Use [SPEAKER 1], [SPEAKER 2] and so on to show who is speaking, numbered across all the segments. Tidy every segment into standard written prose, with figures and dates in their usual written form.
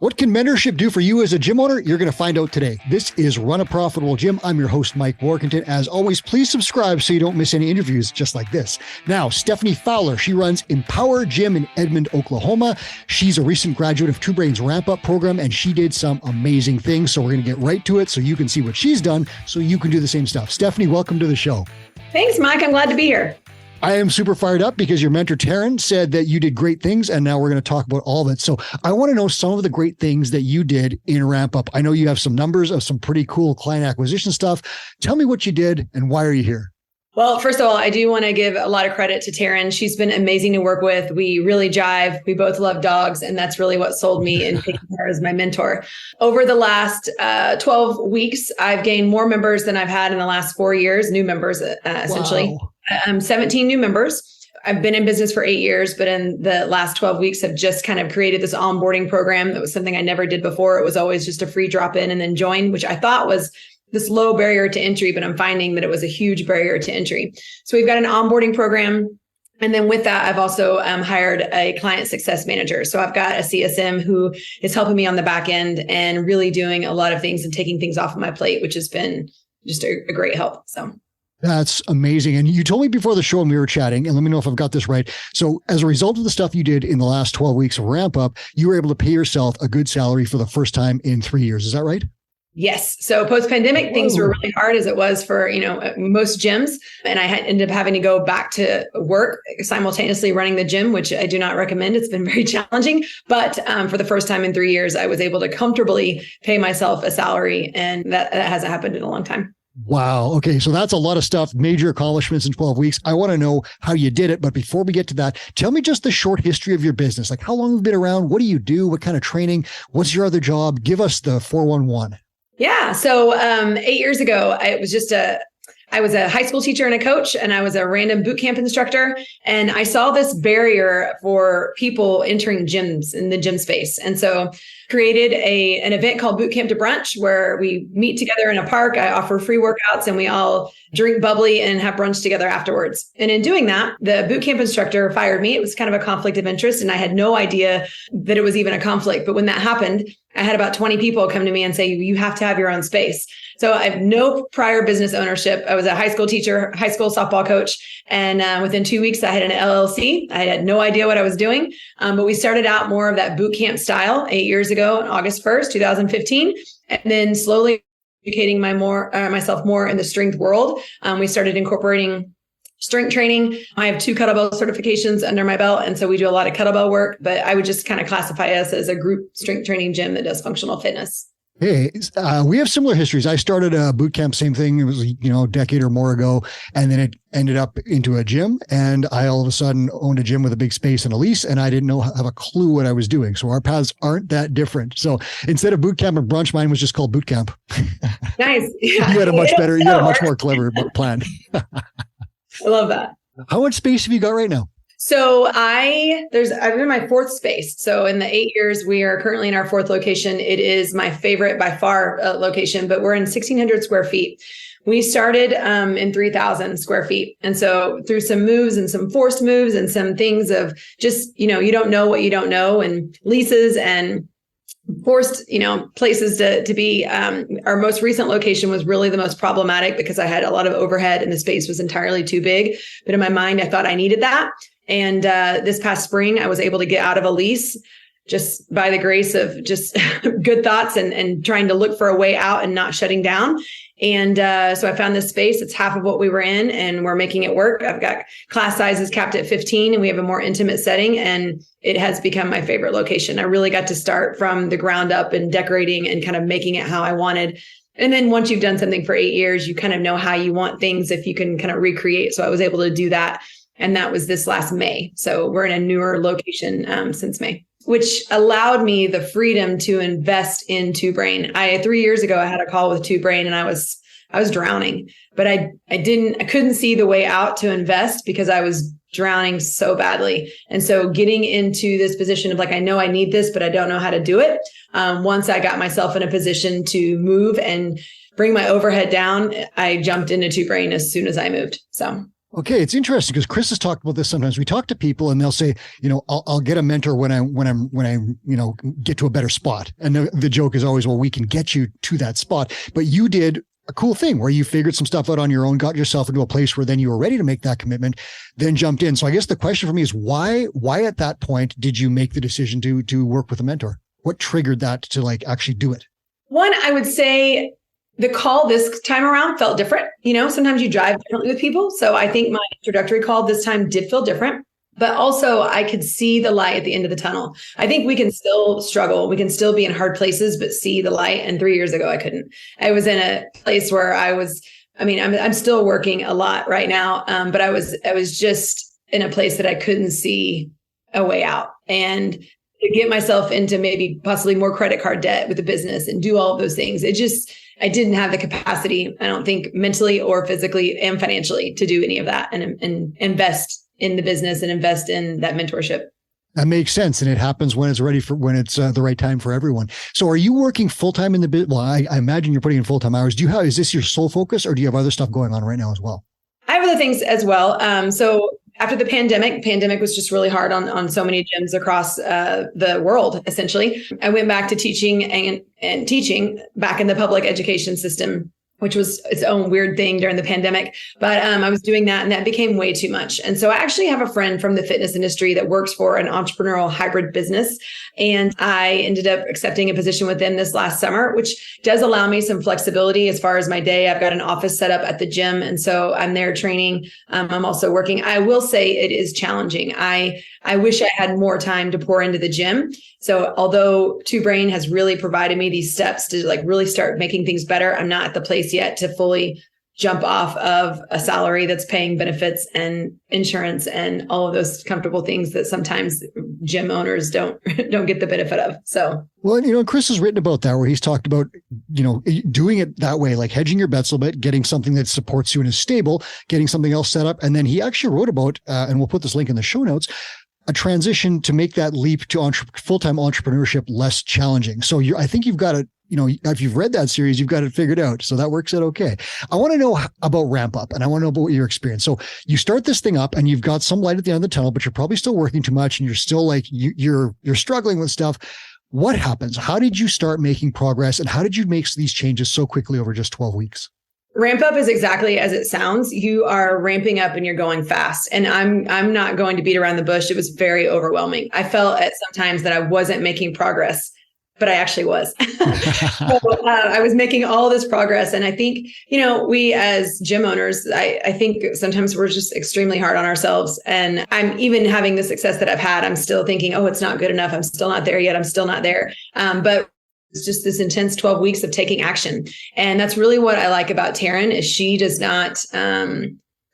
[SPEAKER 1] What can mentorship do for you as a gym owner? You're going to find out today. This is Run a Profitable Gym. I'm your host, Mike Warkentin. As always, please subscribe so you don't miss any interviews just like this. Now, Stephanie Fowler, she runs Empower Gym in Edmond, Oklahoma. She's a recent graduate of Two Brain's RampUp program, and she did some amazing things. So we're going to get right to it so you can see what she's done so you can do the same stuff. Stephanie, welcome to the show.
[SPEAKER 2] Thanks, Mike. I'm glad to be here.
[SPEAKER 1] I am super fired up because your mentor, Taryn, said that you did great things, and now we're going to talk about all of it. So I want to know some of the great things that you did in RampUp. I know you have some numbers of some pretty cool client acquisition stuff. Tell me what you did and why are you here?
[SPEAKER 2] Well, first of all, I do want to give a lot of credit to Taryn. She's been amazing to work with. We really jive. We both love dogs, and that's really what sold me in picking her as my mentor. Over the last 12 weeks, I've gained more members than I've had in the last 4 years, new members, essentially.
[SPEAKER 1] Wow.
[SPEAKER 2] 17 new members. I've been in business for 8 years, but in the last 12 weeks, I've just kind of created this onboarding program. That was something I never did before. It was always just a free drop in and then join, which I thought was this low barrier to entry, but I'm finding that it was a huge barrier to entry. So we've got an onboarding program. And then with that, I've also hired a client success manager. So I've got a CSM who is helping me on the back end and really doing a lot of things and taking things off of my plate, which has been just a great help. So
[SPEAKER 1] that's amazing. And you told me before the show and we were chatting, and let me know if I've got this right. So as a result of the stuff you did in the last 12 weeks of RampUp, you were able to pay yourself a good salary for the first time in 3 years. Is that right?
[SPEAKER 2] Yes. So post-pandemic, things were really hard as it was for, most gyms. And I ended up having to go back to work simultaneously running the gym, which I do not recommend. It's been very challenging. But for the first time in 3 years, I was able to comfortably pay myself a salary. And that hasn't happened in a long time.
[SPEAKER 1] Wow. Okay. So that's a lot of stuff, major accomplishments in 12 weeks. I want to know how you did it. But before we get to that, tell me just the short history of your business. Like how long have you been around? What do you do? What kind of training? What's your other job? Give us the 411.
[SPEAKER 2] Yeah. So 8 years ago, I was a high school teacher and a coach, and I was a random boot camp instructor. And I saw this barrier for people entering gyms in the gym space. And so created an event called Boot Camp to Brunch, where we meet together in a park. I offer free workouts and we all drink bubbly and have brunch together afterwards. And in doing that, the boot camp instructor fired me. It was kind of a conflict of interest, and I had no idea that it was even a conflict. But when that happened, I had about 20 people come to me and say, you have to have your own space. So I have no prior business ownership. I was a high school teacher, high school softball coach. And within 2 weeks, I had an LLC. I had no idea what I was doing. But we started out more of that boot camp style 8 years ago on August 1st, 2015. And then slowly educating myself more in the strength world. We started incorporating strength training. I have 2 kettlebell certifications under my belt. And so we do a lot of kettlebell work, but I would just kind of classify us as a group strength training gym that does functional fitness.
[SPEAKER 1] Hey, we have similar histories. I started a boot camp, same thing. It was, a decade or more ago. And then it ended up into a gym. And I all of a sudden owned a gym with a big space and a lease. And I didn't have a clue what I was doing. So our paths aren't that different. So instead of boot camp and brunch, mine was just called boot camp.
[SPEAKER 2] Nice. Yeah.
[SPEAKER 1] You had a much more clever plan.
[SPEAKER 2] I love that.
[SPEAKER 1] How much space have you got right now?
[SPEAKER 2] So I'm in my 4th space. So in the 8 years, we are currently in our 4th location. It is my favorite by far location, but we're in 1,600 square feet. We started in 3,000 square feet. And so through some moves and some forced moves and some things of just, you don't know what you don't know, and leases and forced, places to be. Our most recent location was really the most problematic because I had a lot of overhead and the space was entirely too big. But in my mind, I thought I needed that. And this past spring, I was able to get out of a lease just by the grace of just good thoughts and trying to look for a way out and not shutting down. And so I found this space. It's half of what we were in, and we're making it work. I've got class sizes capped at 15, and we have a more intimate setting, and it has become my favorite location. I really got to start from the ground up and decorating and kind of making it how I wanted. And then once you've done something for 8 years, you kind of know how you want things if you can kind of recreate. So I was able to do that. And that was this last May. So we're in a newer location since May, which allowed me the freedom to invest in Two Brain. 3 years ago, I had a call with Two Brain and I was drowning, but I couldn't see the way out to invest because I was drowning so badly. And so getting into this position of I know I need this, but I don't know how to do it. Once I got myself in a position to move and bring my overhead down, I jumped into Two Brain as soon as I moved. So.
[SPEAKER 1] Okay, it's interesting because Chris has talked about this. Sometimes we talk to people and they'll say, I'll get a mentor when I get to a better spot. And the joke is always, well, we can get you to that spot. But you did a cool thing where you figured some stuff out on your own, got yourself into a place where then you were ready to make that commitment, then jumped in. So I guess the question for me is why at that point did you make the decision to work with a mentor? What triggered that to actually do it?
[SPEAKER 2] One, I would say the call this time around felt different. Sometimes you drive differently with people. So I think my introductory call this time did feel different, but also I could see the light at the end of the tunnel. I think we can still struggle. We can still be in hard places, but see the light. And 3 years ago, I couldn't. I was in a place where I'm still working a lot right now. But I was just in a place that I couldn't see a way out. And to get myself into maybe possibly more credit card debt with the business and do all of those things, I didn't have the capacity, I don't think mentally or physically and financially to do any of that and invest in the business and invest in that mentorship.
[SPEAKER 1] That makes sense. And it happens when it's the right time for everyone. So are you working full-time in the business? Well, I imagine you're putting in full-time hours. Is this your sole focus or do you have other stuff going on right now as well?
[SPEAKER 2] I have other things as well. So after the pandemic was just really hard on so many gyms across the world, essentially. I went back to teaching and teaching back in the public education system, which was its own weird thing during the pandemic. But I was doing that and that became way too much. And so I actually have a friend from the fitness industry that works for an entrepreneurial hybrid business. And I ended up accepting a position with them this last summer, which does allow me some flexibility as far as my day. I've got an office set up at the gym. And so I'm there training. I'm also working. I will say it is challenging. I wish I had more time to pour into the gym. So although Two Brain has really provided me these steps to really start making things better, I'm not at the place yet to fully jump off of a salary that's paying benefits and insurance and all of those comfortable things that sometimes gym owners don't get the benefit of. So,
[SPEAKER 1] well, Chris has written about that where he's talked about, doing it that way, like hedging your bets a little bit, getting something that supports you and is stable, getting something else set up. And then he actually wrote about, and we'll put this link in the show notes, a transition to make that leap to full-time entrepreneurship less challenging. So I think you've got to, if you've read that series, you've got it figured out. So that works out okay. I want to know about RampUp and I want to know about your experience. So you start this thing up and you've got some light at the end of the tunnel, but you're probably still working too much and you're still you're struggling with stuff. What happens? How did you start making progress and how did you make these changes so quickly over just 12 weeks?
[SPEAKER 2] RampUp is exactly as it sounds. You are ramping up and you're going fast. And I'm not going to beat around the bush. It was very overwhelming. I felt at sometimes that I wasn't making progress, but I actually was. So, I was making all this progress. And I think, we as gym owners, I think sometimes we're just extremely hard on ourselves. And I'm even having the success that I've had, I'm still thinking, oh, it's not good enough. I'm still not there yet. I'm still not there. But it's just this intense 12 weeks of taking action. And that's really what I like about Taryn is she does not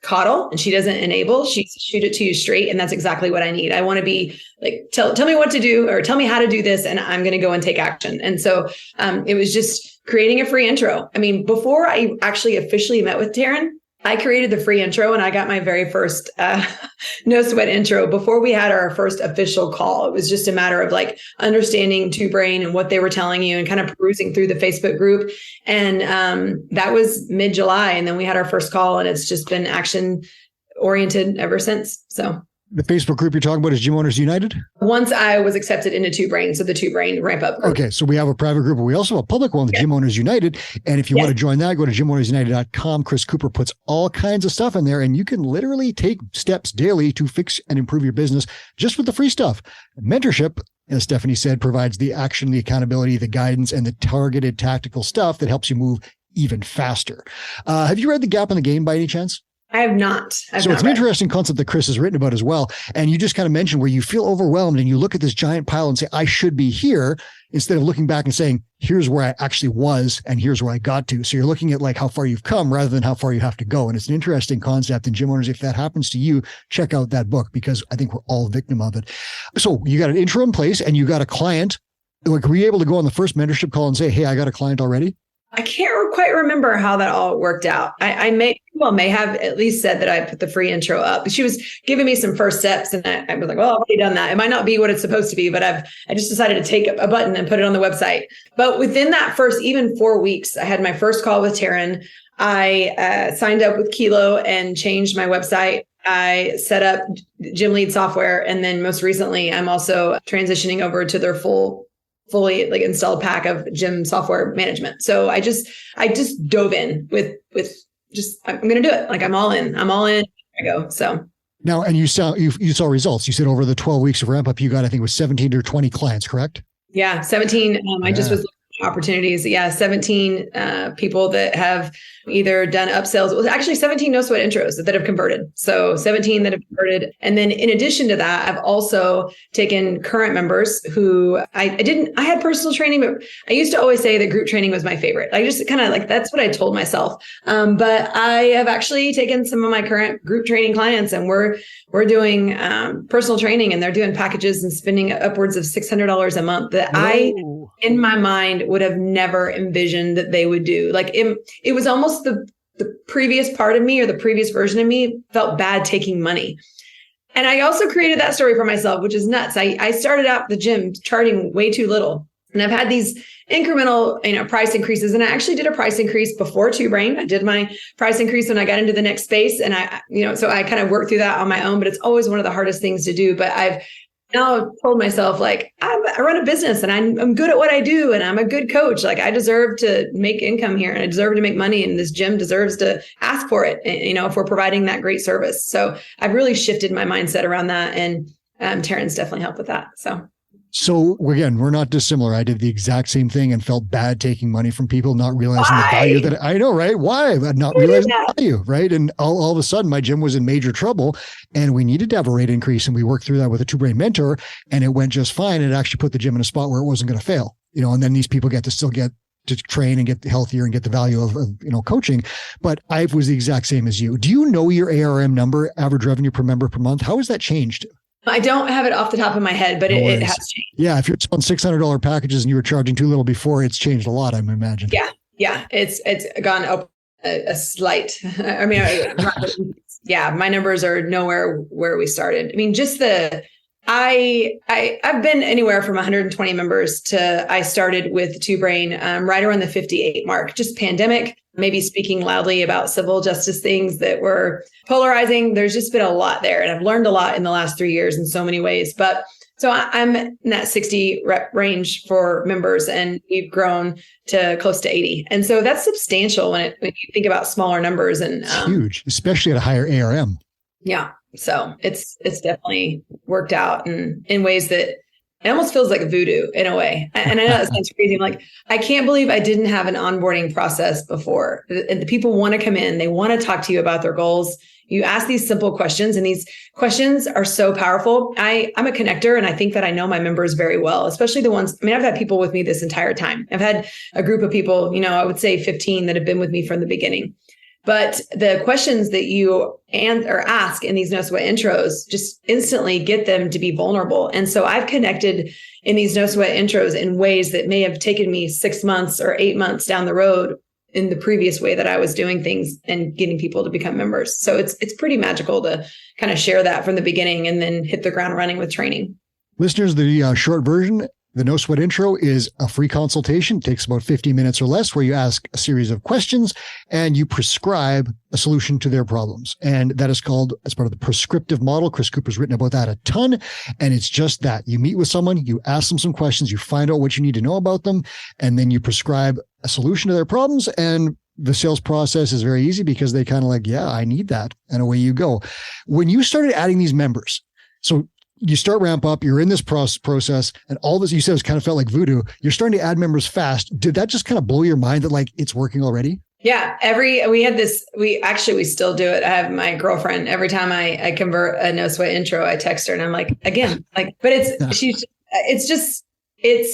[SPEAKER 2] coddle and she doesn't enable. She shoot it to you straight. And that's exactly what I need. I want to be like, tell me what to do or tell me how to do this. And I'm going to go and take action. And so it was just creating a free intro. I mean, before I actually officially met with Taryn, I created the free intro and I got my very first no sweat intro before we had our first official call. It was just a matter of understanding Two Brain and what they were telling you and kind of perusing through the Facebook group. And that was mid-July. And then we had our first call and it's just been action oriented ever since. So
[SPEAKER 1] the Facebook group you're talking about is Gym Owners United?
[SPEAKER 2] Once I was accepted into Two Brain, so the Two Brain RampUp group.
[SPEAKER 1] Okay, so we have a private group, but we also have a public one, the Gym Owners United. And if you want to join that, go to gymownersunited.com. Chris Cooper puts all kinds of stuff in there, and you can literally take steps daily to fix and improve your business just with the free stuff. Mentorship, as Stephanie said, provides the action, the accountability, the guidance, and the targeted tactical stuff that helps you move even faster. Have you read The Gap in the Game by any chance?
[SPEAKER 2] I have not.
[SPEAKER 1] So it's an interesting concept that Chris has written about as well. And you just kind of mentioned where you feel overwhelmed and you look at this giant pile and say, I should be here, instead of looking back and saying, here's where I actually was and here's where I got to. So you're looking at how far you've come rather than how far you have to go. And it's an interesting concept. And gym owners, if that happens to you, check out that book because I think we're all a victim of it. So you got an intro in place and you got a client. Were you able to go on the first mentorship call and say, hey, I got a client already?
[SPEAKER 2] I can't quite remember how that all worked out. I may have at least said that I put the free intro up. She was giving me some first steps, and I was like, well, I've already done that. It might not be what it's supposed to be, but I just decided to take a button and put it on the website. But within that first, even 4 weeks, I had my first call with Taryn. I signed up with Kilo and changed my website. I set up Gym Lead software. And then most recently, I'm also transitioning over to their fully like installed pack of gym software management. So I just dove in with just, I'm going to do it. Like I'm all in. I go. So
[SPEAKER 1] now, and you saw results. You said over the 12 weeks of RampUp, you got, I think it was 17 or 20 clients, correct?
[SPEAKER 2] Yeah. 17. I just was looking at opportunities. Yeah. 17 people that have either done upsells. It was actually 17 no sweat intros that have converted. So 17 that have converted. And then in addition to that, I've also taken current members who I had personal training, but I used to always say that group training was my favorite. I just kind of like, that's what I told myself. But I have actually taken some of my current group training clients, and we're doing personal training, and they're doing packages and spending upwards of $600 a month that I, in my mind, would have never envisioned that they would do. Like it was almost the previous part of me, or the previous version of me, felt bad taking money. And I also created that story for myself, which is nuts. I started out the gym charging way too little. And I've had these incremental, price increases. And I actually did a price increase before Two Brain. I did my price increase when I got into the next space. And so I kind of worked through that on my own, but it's always one of the hardest things to do. But I've now told myself, like, I run a business and I'm good at what I do, and I'm a good coach. Like, I deserve to make income here, and I deserve to make money, and this gym deserves to ask for it, if we're providing that great service. So I've really shifted my mindset around that, and Taryn's definitely helped with that.
[SPEAKER 1] So again, we're not dissimilar. I did the exact same thing and felt bad taking money from people, not realizing the value that I know, right? Why? Not realizing the value, right? And all of a sudden my gym was in major trouble, and we needed to have a rate increase. And we worked through that with a Two Brain mentor, and it went just fine. It actually put the gym in a spot where it wasn't going to fail, and then these people get to train and get healthier and get the value of coaching. But I was the exact same as you. Do you know your ARM number, average revenue per member per month? How has that changed?
[SPEAKER 2] I don't have it off the top of my head, but it has changed.
[SPEAKER 1] Yeah. If you're on $600 packages and you were charging too little before, it's changed a lot, I imagine.
[SPEAKER 2] Yeah. It's gone up a slight. I mean, yeah, my numbers are nowhere where we started. I mean, just I've been anywhere from 120 members to, I started with Two Brain right around the 58 mark, just pandemic, maybe speaking loudly about civil justice things that were polarizing. There's just been a lot there. And I've learned a lot in the last 3 years in so many ways. But so I'm in that 60 rep range for members, and we've grown to close to 80. And so that's substantial when you think about smaller numbers. And
[SPEAKER 1] it's huge, especially at a higher ARM.
[SPEAKER 2] Yeah. So it's definitely worked out in ways that it almost feels like voodoo in a way. And I know that sounds crazy. I'm like, I can't believe I didn't have an onboarding process before. And the people want to come in, they want to talk to you about their goals. You ask these simple questions, and these questions are so powerful. I'm a connector, and I think that I know my members very well, especially the ones, I've had people with me this entire time. I've had a group of people, I would say 15 that have been with me from the beginning. But the questions that you ask in these no sweat intros just instantly get them to be vulnerable. And so I've connected in these no sweat intros in ways that may have taken me 6 months or 8 months down the road in the previous way that I was doing things and getting people to become members. So it's pretty magical to kind of share that from the beginning and then hit the ground running with training.
[SPEAKER 1] Listeners, the short version, the No Sweat Intro is a free consultation. It takes about 50 minutes or less, where you ask a series of questions and you prescribe a solution to their problems. And that is called, as part of the prescriptive model. Chris Cooper's written about that a ton. And it's just that you meet with someone, you ask them some questions, you find out what you need to know about them, and then you prescribe a solution to their problems. And the sales process is very easy because they kind of like, yeah, I need that. And away you go. When you started adding these members, so you start RampUp, you're in this process, and all this you said kind of felt like voodoo. You're starting to add members fast. Did that just kind of blow your mind that like it's working already?
[SPEAKER 2] Yeah. We still do it. I have my girlfriend, every time I convert a no sweat intro, I text her and I'm like, again, like, but it's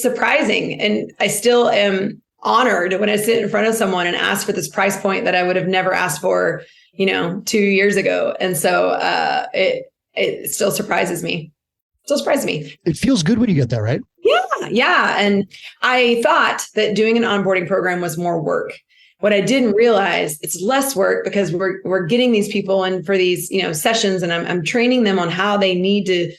[SPEAKER 2] surprising. And I still am honored when I sit in front of someone and ask for this price point that I would have never asked for, 2 years ago. And so it still surprises me. It feels good when you get that, right? Yeah. And I thought that doing an onboarding program was more work. What I didn't realize, it's less work because we're getting these people in for these, sessions, and I'm training them on how they need to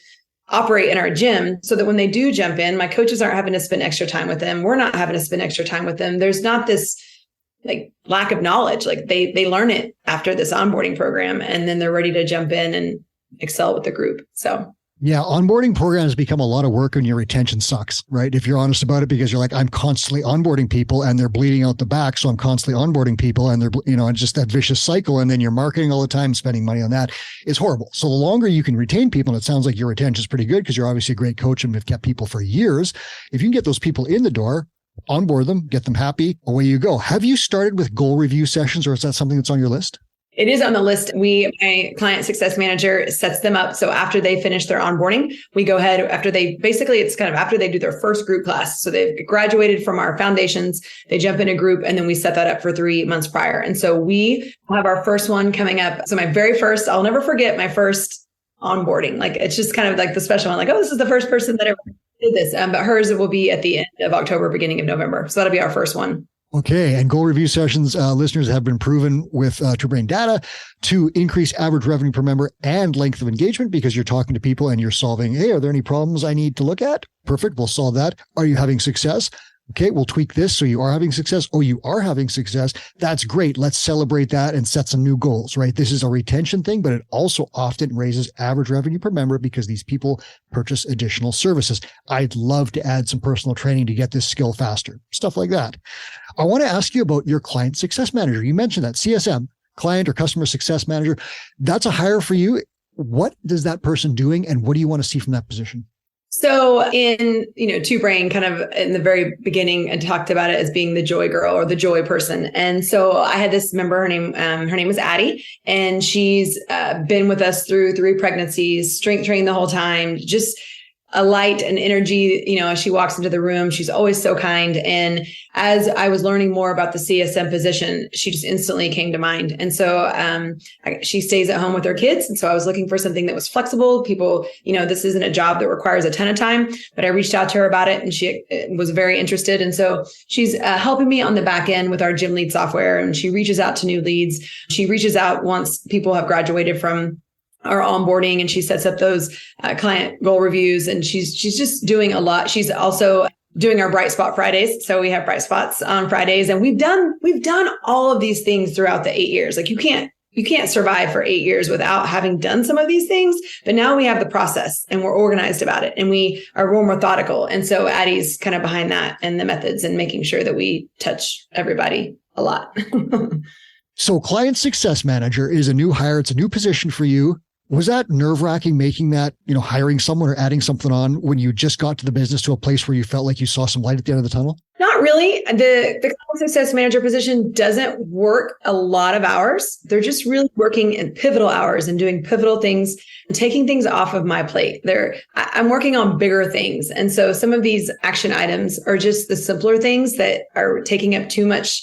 [SPEAKER 2] operate in our gym so that when they do jump in, my coaches aren't having to spend extra time with them. We're not having to spend extra time with them. There's not this like lack of knowledge. Like they learn it after this onboarding program, and then they're ready to jump in and excel with the group. So
[SPEAKER 1] yeah, onboarding programs become a lot of work and your retention sucks, right? If you're honest about it, because you're like, I'm constantly onboarding people and they're bleeding out the back. So I'm constantly onboarding people and they're, it's just that vicious cycle. And then you're marketing all the time, spending money on that is horrible. So the longer you can retain people, and it sounds like your retention is pretty good because you're obviously a great coach and have kept people for years. If you can get those people in the door, onboard them, get them happy, away you go. Have you started with goal review sessions, or is that something that's on your list?
[SPEAKER 2] It is on the list. My client success manager sets them up. So after they finish their onboarding, we go ahead after they do their first group class. So they've graduated from our foundations, they jump in a group, and then we set that up for 3 months prior. And so we have our first one coming up. So I'll never forget my first onboarding. Like, it's just kind of like the special one, like, oh, this is the first person that ever did this. But hers will be at the end of October, beginning of November. So that'll be our first one.
[SPEAKER 1] Okay. And goal review sessions, listeners, have been proven with True Brain data to increase average revenue per member and length of engagement, because you're talking to people and you're solving, hey, are there any problems I need to look at? Perfect. We'll solve that. Are you having success? Okay, we'll tweak this so you are having success. Oh, you are having success. That's great. Let's celebrate that and set some new goals, right? This is a retention thing, but it also often raises average revenue per member because these people purchase additional services. I'd love to add some personal training to get this skill faster, stuff like that. I want to ask you about your client success manager. You mentioned that CSM, client or customer success manager. That's a hire for you. What does that person doing, and what do you want to see from that position?
[SPEAKER 2] So in, Two Brain, kind of in the very beginning, and talked about it as being the joy girl or the joy person. And so I had this member, her name was Addie, and she's been with us through 3 pregnancies, strength trained the whole time, just a light and energy, as she walks into the room. She's always so kind. And as I was learning more about the CSM position, she just instantly came to mind. And so she stays at home with her kids. And so I was looking for something that was flexible. People, this isn't a job that requires a ton of time, but I reached out to her about it and she was very interested. And so she's helping me on the back end with our gym lead software. And she reaches out to new leads. She reaches out once people have graduated from our onboarding, and she sets up those client goal reviews, and she's just doing a lot. She's also doing our Bright Spot Fridays. So we have Bright Spots on Fridays, and we've done all of these things throughout the 8 years. Like you can't survive for 8 years without having done some of these things. But now we have the process and we're organized about it and we are more methodical. And so Addie's kind of behind that and the methods and making sure that we touch everybody a lot.
[SPEAKER 1] So client success manager is a new hire. It's a new position for you. Was that nerve-wracking making that, hiring someone or adding something on when you just got to the business to a place where you felt like you saw some light at the end of the tunnel?
[SPEAKER 2] Not really. The client success manager position doesn't work a lot of hours. They're just really working in pivotal hours and doing pivotal things and taking things off of my plate. I'm working on bigger things. And so some of these action items are just the simpler things that are taking up too much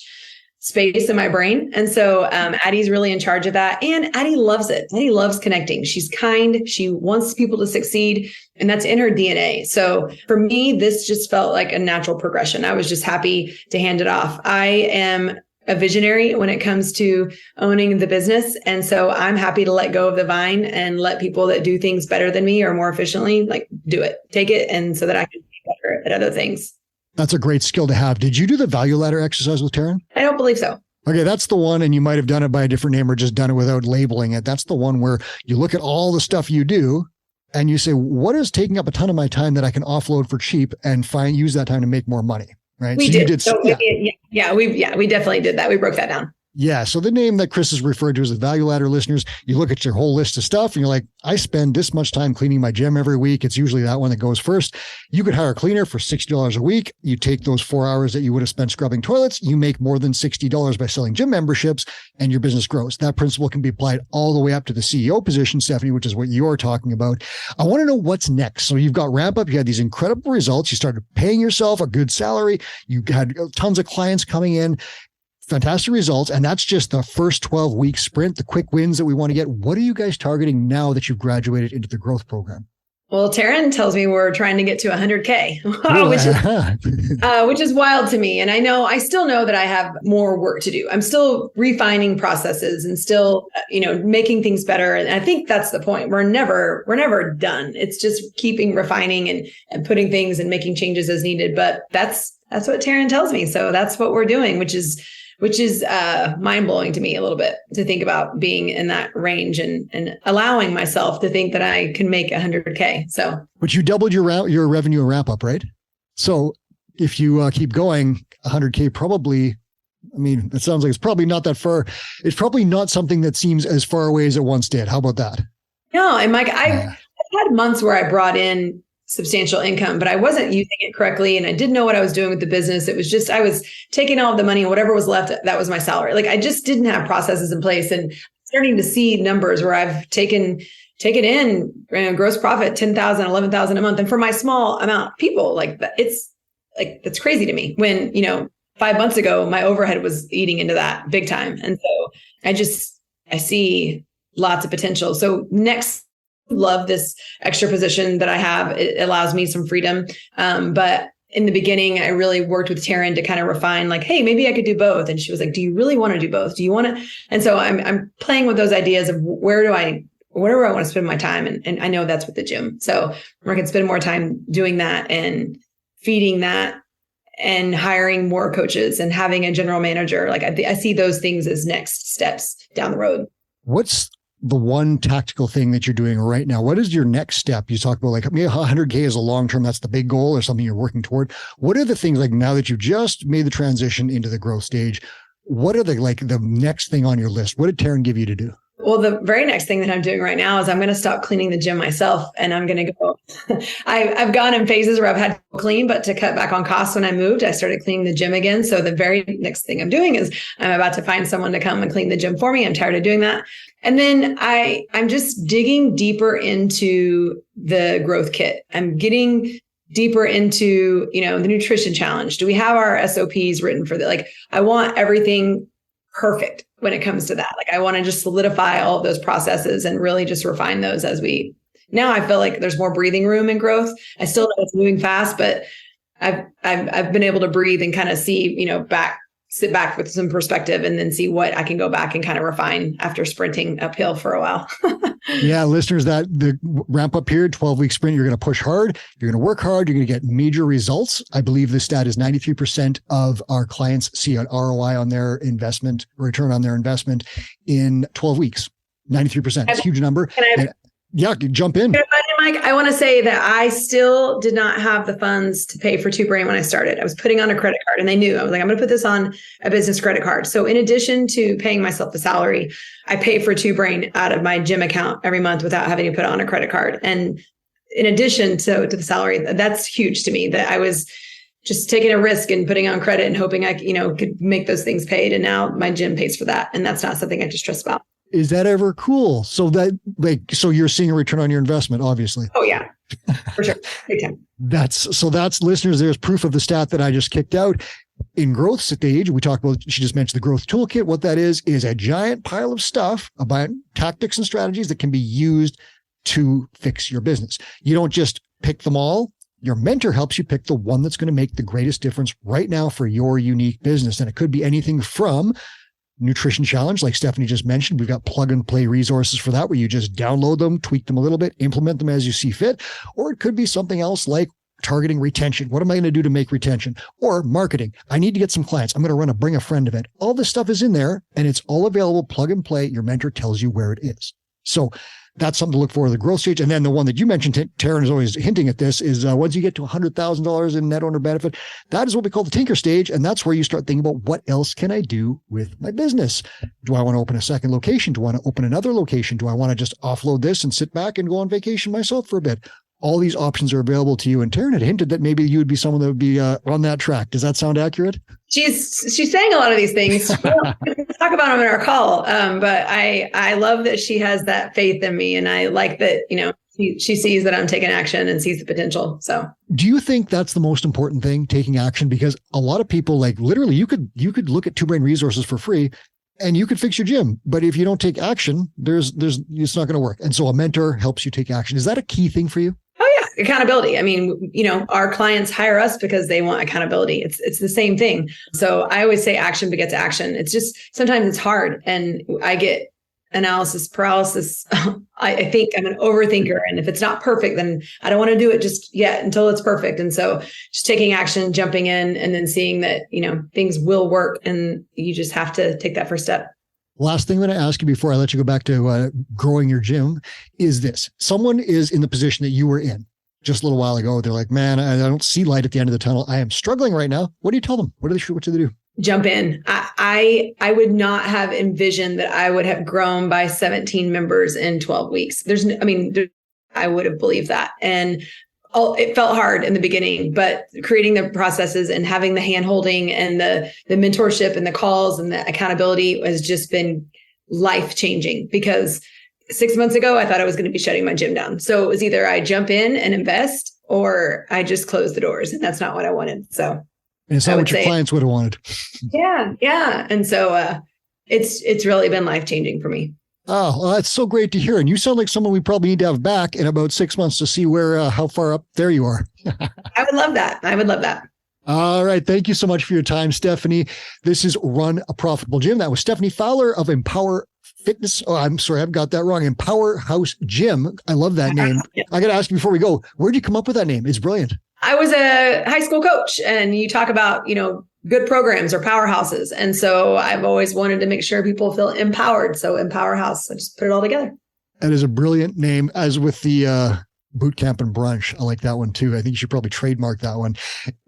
[SPEAKER 2] space in my brain. And so Addie's really in charge of that. And Addie loves it. Addie loves connecting. She's kind. She wants people to succeed. And that's in her DNA. So for me, this just felt like a natural progression. I was just happy to hand it off. I am a visionary when it comes to owning the business. And so I'm happy to let go of the vine and let people that do things better than me or more efficiently, do it, take it. And so that I can be better at other things.
[SPEAKER 1] That's a great skill to have. Did you do the value ladder exercise with Taryn?
[SPEAKER 2] I don't believe so.
[SPEAKER 1] Okay, that's the one, and you might have done it by a different name or just done it without labeling it. That's the one where you look at all the stuff you do and you say, what is taking up a ton of my time that I can offload for cheap and use that time to make more money, right?
[SPEAKER 2] We did. We definitely did that. We broke that down.
[SPEAKER 1] Yeah. So the name that Chris has referred to as the value ladder, listeners, you look at your whole list of stuff and you're like, I spend this much time cleaning my gym every week. It's usually that one that goes first. You could hire a cleaner for $60 a week. You take those 4 hours that you would have spent scrubbing toilets. You make more than $60 by selling gym memberships and your business grows. That principle can be applied all the way up to the CEO position, Stephanie, which is what you're talking about. I want to know what's next. So you've got RampUp. You had these incredible results. You started paying yourself a good salary. You had tons of clients coming in. Fantastic results. And that's just the first 12-week sprint, the quick wins that we want to get. What are you guys targeting now that you've graduated into the growth program?
[SPEAKER 2] Well, Taryn tells me we're trying to get to 100K, which is wild to me. And I still know that I have more work to do. I'm still refining processes and still, making things better. And I think that's the point. We're never done. It's just keeping refining and putting things and making changes as needed. But that's what Taryn tells me. So that's what we're doing, which is mind blowing to me a little bit to think about being in that range and allowing myself to think that I can make 100K. So, but
[SPEAKER 1] you doubled your revenue in RampUp, right? So if you keep going, 100K probably, it sounds like it's probably not that far. It's probably not something that seems as far away as it once did. How about that?
[SPEAKER 2] No, and Mike, I've had months where I brought in substantial income, but I wasn't using it correctly. And I didn't know what I was doing with the business. It was just, I was taking all of the money and whatever was left, that was my salary. Like I just didn't have processes in place, and starting to see numbers where I've taken in gross profit, 10,000, 11,000 a month. And for my small amount of people, that's crazy to me when, 5 months ago, my overhead was eating into that big time. And so I see lots of potential. So next, love this extra position that I have. It allows me some freedom. But in the beginning, I really worked with Taryn to kind of refine, like, hey, maybe I could do both. And she was like, do you really want to do both? Do you want to? And so I'm playing with those ideas of where do I want to spend my time? And I know that's with the gym. So I can spend more time doing that and feeding that and hiring more coaches and having a general manager. Like I see those things as next steps down the road.
[SPEAKER 1] What's the one tactical thing that you're doing right now? What is your next step? You talk about like 100K is a long-term, that's the big goal or something you're working toward. What are the things, like now that you've just made the transition into the growth stage, what are the next thing on your list? What did Taryn give you to do?
[SPEAKER 2] Well, the very next thing that I'm doing right now is I'm going to stop cleaning the gym myself, and I'm going to go. I've gone in phases where I've had to clean, but to cut back on costs when I moved, I started cleaning the gym again. So the very next thing I'm doing is I'm about to find someone to come and clean the gym for me. I'm tired of doing that. And then I'm just digging deeper into the growth kit. I'm getting deeper into, the nutrition challenge. Do we have our SOPs written for that? Like, I want everything perfect when it comes to that. Like, I want to just solidify all of those processes and really just refine those now I feel like there's more breathing room in growth. I still know it's moving fast, but I've been able to breathe and kind of see, sit back with some perspective and then see what I can go back and kind of refine after sprinting uphill for a while.
[SPEAKER 1] Yeah, listeners, that the ramp up period, 12-week sprint, you're going to push hard, you're going to work hard, you're going to get major results. I believe the stat is 93% of our clients see an ROI on their investment, return on their investment in 12 weeks. 93%. It's a huge number. Yeah, jump in.
[SPEAKER 2] Mike, I want to say that I still did not have the funds to pay for Two Brain when I started. I was putting on a credit card, and they knew. I was like, I'm going to put this on a business credit card. So in addition to paying myself a salary, I pay for Two Brain out of my gym account every month without having to put on a credit card. And in addition to the salary, that's huge to me, that I was just taking a risk and putting on credit and hoping I could make those things paid. And now my gym pays for that. And that's not something I just stress about.
[SPEAKER 1] Is that ever cool? So so you're seeing a return on your investment, obviously.
[SPEAKER 2] Oh yeah, for sure. Big time.
[SPEAKER 1] That's listeners, there's proof of the stat that I just kicked out. In growth stage, we talked about, she just mentioned the growth toolkit. What that is a giant pile of stuff about tactics and strategies that can be used to fix your business. You don't just pick them all. Your mentor helps you pick the one that's going to make the greatest difference right now for your unique business. And it could be anything from nutrition challenge, like Stephanie just mentioned. We've got plug and play resources for that, where you just download them, tweak them a little bit, implement them as you see fit. Or it could be something else like targeting retention. What am I going to do to make retention? Or marketing. I need to get some clients. I'm going to run a bring a friend event. All this stuff is in there, and it's all available, plug and play. Your mentor tells you where it is. So that's something to look for in the growth stage. And then the one that you mentioned, Taryn is always hinting at this, is once you get to $100,000 in net owner benefit, that is what we call the tinker stage. And that's where you start thinking about, what else can I do with my business? Do I want to open a second location? Do I want to open another location? Do I want to just offload this and sit back and go on vacation myself for a bit? All these options are available to you. And Taryn had hinted that maybe you would be someone that would be on that track. Does that sound accurate? She's saying a lot of these things. We'll talk about them in our call. But I love that she has that faith in me. And I like that, she sees that I'm taking action and sees the potential. So do you think that's the most important thing, taking action? Because a lot of people, like, literally you could look at Two Brain resources for free and you could fix your gym. But if you don't take action, it's not going to work. And so a mentor helps you take action. Is that a key thing for you?
[SPEAKER 2] Oh accountability. I mean, our clients hire us because they want accountability. It's the same thing. So I always say action begets action. It's just, sometimes it's hard and I get analysis paralysis. I think I'm an overthinker. And if it's not perfect, then I don't want to do it just yet until it's perfect. And so just taking action, jumping in, and then seeing that, things will work. And you just have to take that first step.
[SPEAKER 1] Last thing I'm going to ask you before I let you go back to growing your gym is this. Someone is in the position that you were in just a little while ago. They're like, man, I don't see light at the end of the tunnel. I am struggling right now. What do you tell them? What do they do?
[SPEAKER 2] Jump in. I would not have envisioned that I would have grown by 17 members in 12 weeks. I would have believed that. And it felt hard in the beginning, but creating the processes and having the hand-holding and the mentorship and the calls and the accountability has just been life-changing, because 6 months ago, I thought I was going to be shutting my gym down. So it was either I jump in and invest or I just close the doors. And that's not what I wanted. So.
[SPEAKER 1] And it's not what your clients would have wanted.
[SPEAKER 2] Yeah. And so it's really been life-changing for me.
[SPEAKER 1] Oh, well, that's so great to hear. And you sound like someone we probably need to have back in about 6 months to see how far up there you are.
[SPEAKER 2] I would love that.
[SPEAKER 1] All right. Thank you so much for your time, Stephanie. This is Run a Profitable Gym. That was Stephanie Fowler of Empower Fitness. Oh, I'm sorry, I've got that wrong. EmpowerHouse Gym. I love that name. Yeah. I got to ask you before we go, where'd you come up with that name? It's brilliant.
[SPEAKER 2] I was a high school coach, and you talk about, good programs or powerhouses. And so I've always wanted to make sure people feel empowered. So EmpowerHouse, I just put it all together.
[SPEAKER 1] That is a brilliant name, as with the boot camp and brunch. I like that one too. I think you should probably trademark that one.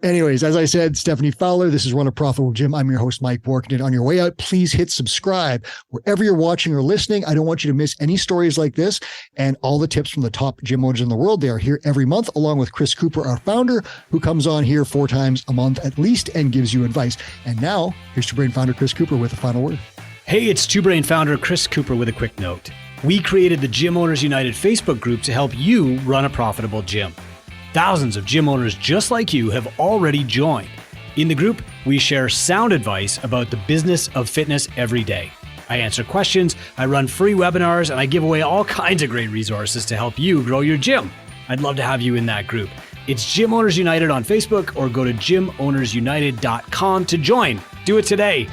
[SPEAKER 1] Anyways, as I said, Stephanie Fowler, this is Run a Profitable Gym. I'm your host, Mike Warkentin. On your way out, please hit subscribe wherever you're watching or listening. I don't want you to miss any stories like this and all the tips from the top gym owners in the world. They are here every month, along with Chris Cooper, our founder, who comes on here 4 times a month at least and gives you advice. And now here's Two Brain founder Chris Cooper with a final word.
[SPEAKER 3] Hey, it's Two Brain founder Chris Cooper with a quick note. We created the Gym Owners United Facebook group to help you run a profitable gym. Thousands of gym owners just like you have already joined. In the group, we share sound advice about the business of fitness every day. I answer questions, I run free webinars, and I give away all kinds of great resources to help you grow your gym. I'd love to have you in that group. It's Gym Owners United on Facebook, or go to gymownersunited.com to join. Do it today.